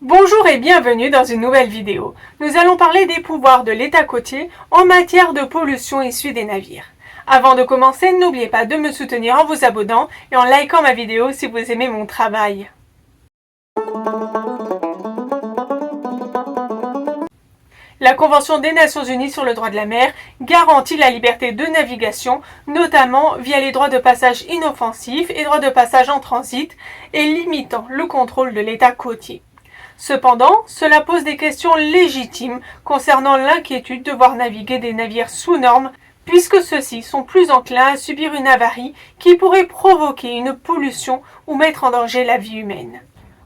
Bonjour et bienvenue dans une nouvelle vidéo. Nous allons parler des pouvoirs de l'État côtier en matière de pollution issue des navires. Avant de commencer, n'oubliez pas de me soutenir en vous abonnant et en likant ma vidéo si vous aimez mon travail. La Convention des Nations Unies sur le droit de la mer garantit la liberté de navigation, notamment via les droits de passage inoffensifs et droits de passage en transit, et limitant le contrôle de l'État côtier. Cependant, cela pose des questions légitimes concernant l'inquiétude de voir naviguer des navires sous normes, puisque ceux-ci sont plus enclins à subir une avarie qui pourrait provoquer une pollution ou mettre en danger la vie humaine.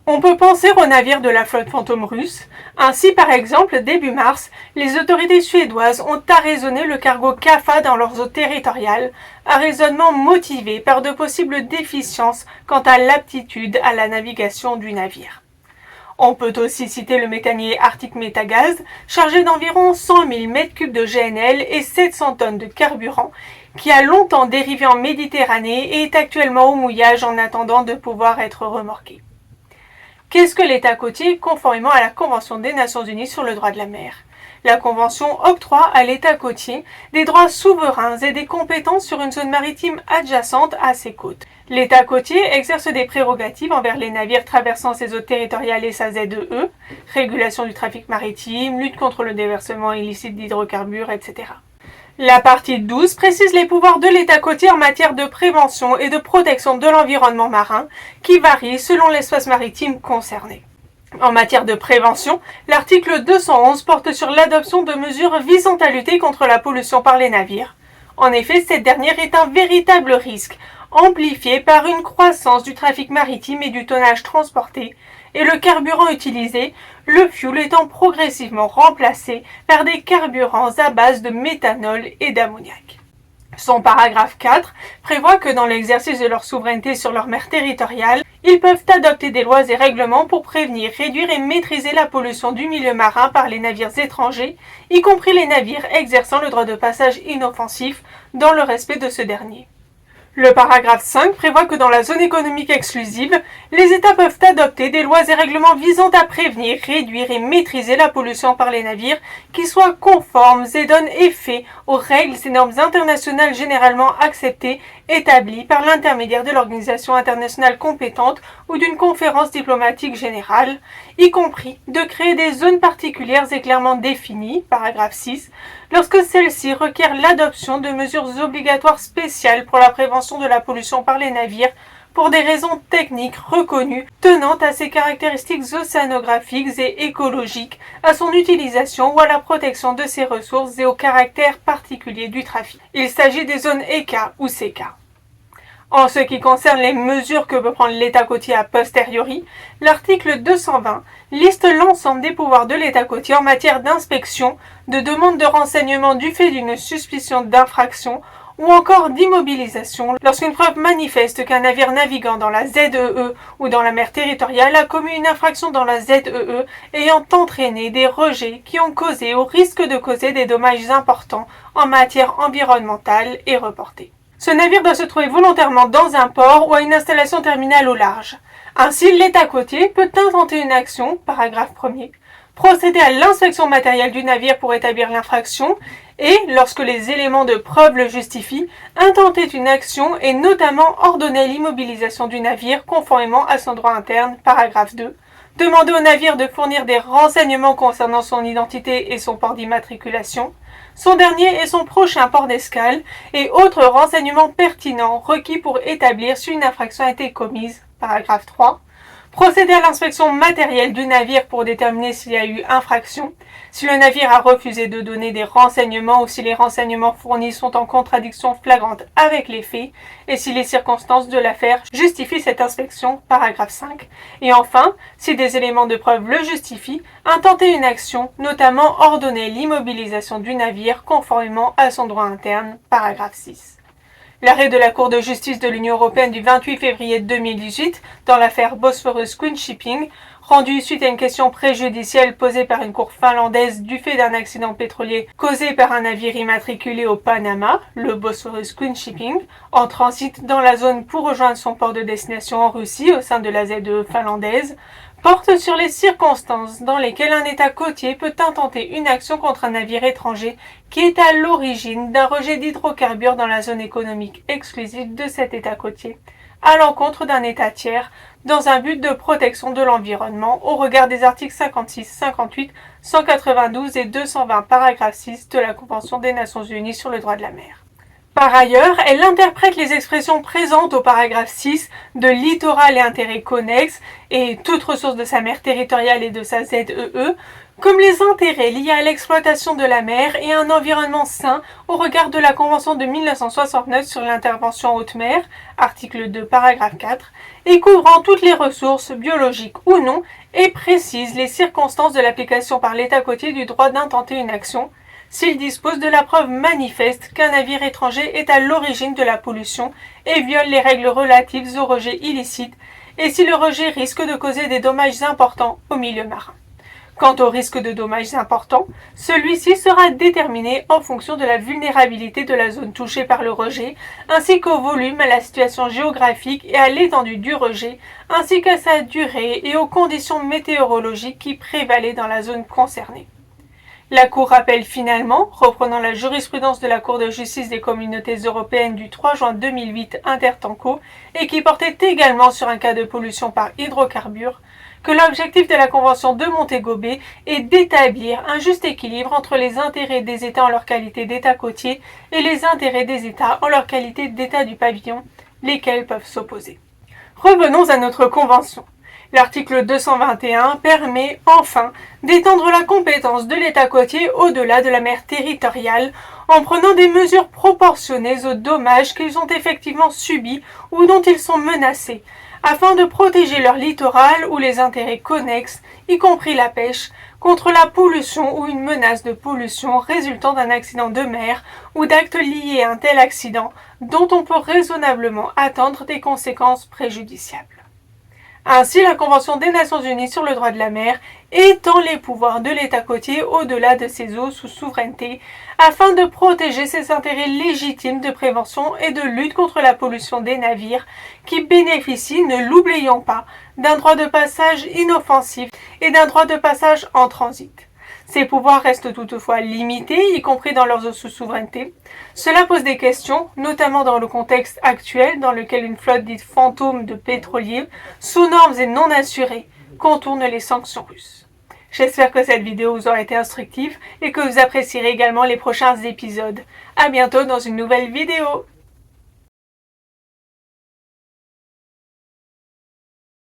On peut penser aux navires de la flotte fantôme russe. Ainsi, par exemple, début mars, les autorités suédoises ont arraisonné le cargo CAFA dans leurs eaux territoriales, un raisonnement motivé par de possibles déficiences quant à l'aptitude à la navigation du navire. On peut aussi citer le méthanier Arctic Metagaz, chargé d'environ 100 000 m3 de GNL et 700 tonnes de carburant, qui a longtemps dérivé en Méditerranée et est actuellement au mouillage en attendant de pouvoir être remorqué. Qu'est-ce que l'État côtier conformément à la Convention des Nations Unies sur le droit de la mer? La Convention octroie à l'État côtier des droits souverains et des compétences sur une zone maritime adjacente à ses côtes. L'État côtier exerce des prérogatives envers les navires traversant ses eaux territoriales et sa ZEE, régulation du trafic maritime, lutte contre le déversement illicite d'hydrocarbures, etc. La partie 12 précise les pouvoirs de l'État côtier en matière de prévention et de protection de l'environnement marin, qui varient selon l'espace maritime concerné. En matière de prévention, l'article 211 porte sur l'adoption de mesures visant à lutter contre la pollution par les navires. En effet, cette dernière est un véritable risque, amplifié par une croissance du trafic maritime et du tonnage transporté, et le carburant utilisé, le fioul étant progressivement remplacé par des carburants à base de méthanol et d'ammoniac. Son paragraphe 4 prévoit que dans l'exercice de leur souveraineté sur leur mer territoriale, ils peuvent adopter des lois et règlements pour prévenir, réduire et maîtriser la pollution du milieu marin par les navires étrangers, y compris les navires exerçant le droit de passage inoffensif dans le respect de ce dernier. Le paragraphe 5 prévoit que dans la zone économique exclusive, les États peuvent adopter des lois et règlements visant à prévenir, réduire et maîtriser la pollution par les navires qui soient conformes et donnent effet aux règles et normes internationales généralement acceptées établies par l'intermédiaire de l'organisation internationale compétente ou d'une conférence diplomatique générale, y compris de créer des zones particulières et clairement définies, paragraphe 6, lorsque celles-ci requièrent l'adoption de mesures obligatoires spéciales pour la prévention de la pollution par les navires pour des raisons techniques reconnues tenant à ses caractéristiques océanographiques et écologiques, à son utilisation ou à la protection de ses ressources et au caractère particulier du trafic. Il s'agit des zones ECA ou CECA. En ce qui concerne les mesures que peut prendre l'État côtier a posteriori, l'article 220 liste l'ensemble des pouvoirs de l'État côtier en matière d'inspection, de demande de renseignement du fait d'une suspicion d'infraction ou encore d'immobilisation lorsqu'une preuve manifeste qu'un navire naviguant dans la ZEE ou dans la mer territoriale a commis une infraction dans la ZEE ayant entraîné des rejets qui ont causé ou risquent de causer des dommages importants en matière environnementale et reportés. Ce navire doit se trouver volontairement dans un port ou à une installation terminale au large. Ainsi, l'État côtier peut intenter une action, paragraphe 1er, procéder à l'inspection matérielle du navire pour établir l'infraction et, lorsque les éléments de preuve le justifient, intenter une action et notamment ordonner l'immobilisation du navire conformément à son droit interne, paragraphe 2, demander au navire de fournir des renseignements concernant son identité et son port d'immatriculation, son dernier et son prochain port d'escale et autres renseignements pertinents requis pour établir si une infraction a été commise, paragraphe 3, procéder à l'inspection matérielle du navire pour déterminer s'il y a eu infraction, si le navire a refusé de donner des renseignements ou si les renseignements fournis sont en contradiction flagrante avec les faits, et si les circonstances de l'affaire justifient cette inspection, paragraphe 5, et enfin, si des éléments de preuve le justifient, intenter une action, notamment ordonner l'immobilisation du navire conformément à son droit interne, paragraphe 6. L'arrêt de la Cour de justice de l'Union européenne du 28 février 2018 dans l'affaire Bosphorus Queen Shipping, rendu suite à une question préjudicielle posée par une cour finlandaise du fait d'un accident pétrolier causé par un navire immatriculé au Panama, le Bosphorus Queen Shipping, en transit dans la zone pour rejoindre son port de destination en Russie au sein de la ZEE finlandaise, porte sur les circonstances dans lesquelles un État côtier peut intenter une action contre un navire étranger qui est à l'origine d'un rejet d'hydrocarbures dans la zone économique exclusive de cet État côtier, à l'encontre d'un État tiers, dans un but de protection de l'environnement au regard des articles 56, 58, 192 et 220 paragraphe 6 de la Convention des Nations Unies sur le droit de la mer. Par ailleurs, elle interprète les expressions présentes au paragraphe 6 de littoral et intérêts connexes et toute ressource de sa mer territoriale et de sa ZEE comme les intérêts liés à l'exploitation de la mer et à un environnement sain au regard de la Convention de 1969 sur l'intervention en haute mer, article 2, paragraphe 4, et couvrant toutes les ressources, biologiques ou non, et précise les circonstances de l'application par l'État côtier du droit d'intenter une action, s'il dispose de la preuve manifeste qu'un navire étranger est à l'origine de la pollution et viole les règles relatives au rejet illicite, et si le rejet risque de causer des dommages importants au milieu marin. Quant au risque de dommages importants, celui-ci sera déterminé en fonction de la vulnérabilité de la zone touchée par le rejet, ainsi qu'au volume, à la situation géographique et à l'étendue du rejet, ainsi qu'à sa durée et aux conditions météorologiques qui prévalaient dans la zone concernée. La Cour rappelle finalement, reprenant la jurisprudence de la Cour de justice des communautés européennes du 3 juin 2008 intertanko et qui portait également sur un cas de pollution par hydrocarbures, que l'objectif de la Convention de Montego Bay est d'établir un juste équilibre entre les intérêts des États en leur qualité d'État côtier et les intérêts des États en leur qualité d'État du pavillon, lesquels peuvent s'opposer. Revenons à notre Convention. L'article 221 permet enfin d'étendre la compétence de l'État côtier au-delà de la mer territoriale en prenant des mesures proportionnées aux dommages qu'ils ont effectivement subis ou dont ils sont menacés, afin de protéger leur littoral ou les intérêts connexes, y compris la pêche, contre la pollution ou une menace de pollution résultant d'un accident de mer ou d'actes liés à un tel accident dont on peut raisonnablement attendre des conséquences préjudiciables. Ainsi, la Convention des Nations Unies sur le droit de la mer étend les pouvoirs de l'État côtier au-delà de ses eaux sous souveraineté afin de protéger ses intérêts légitimes de prévention et de lutte contre la pollution des navires qui bénéficient, ne l'oublions pas, d'un droit de passage inoffensif et d'un droit de passage en transit. Ces pouvoirs restent toutefois limités, y compris dans leurs eaux sous souveraineté. Cela pose des questions, notamment dans le contexte actuel dans lequel une flotte dite fantôme de pétroliers, sous normes et non assurées, contourne les sanctions russes. J'espère que cette vidéo vous aura été instructive et que vous apprécierez également les prochains épisodes. À bientôt dans une nouvelle vidéo.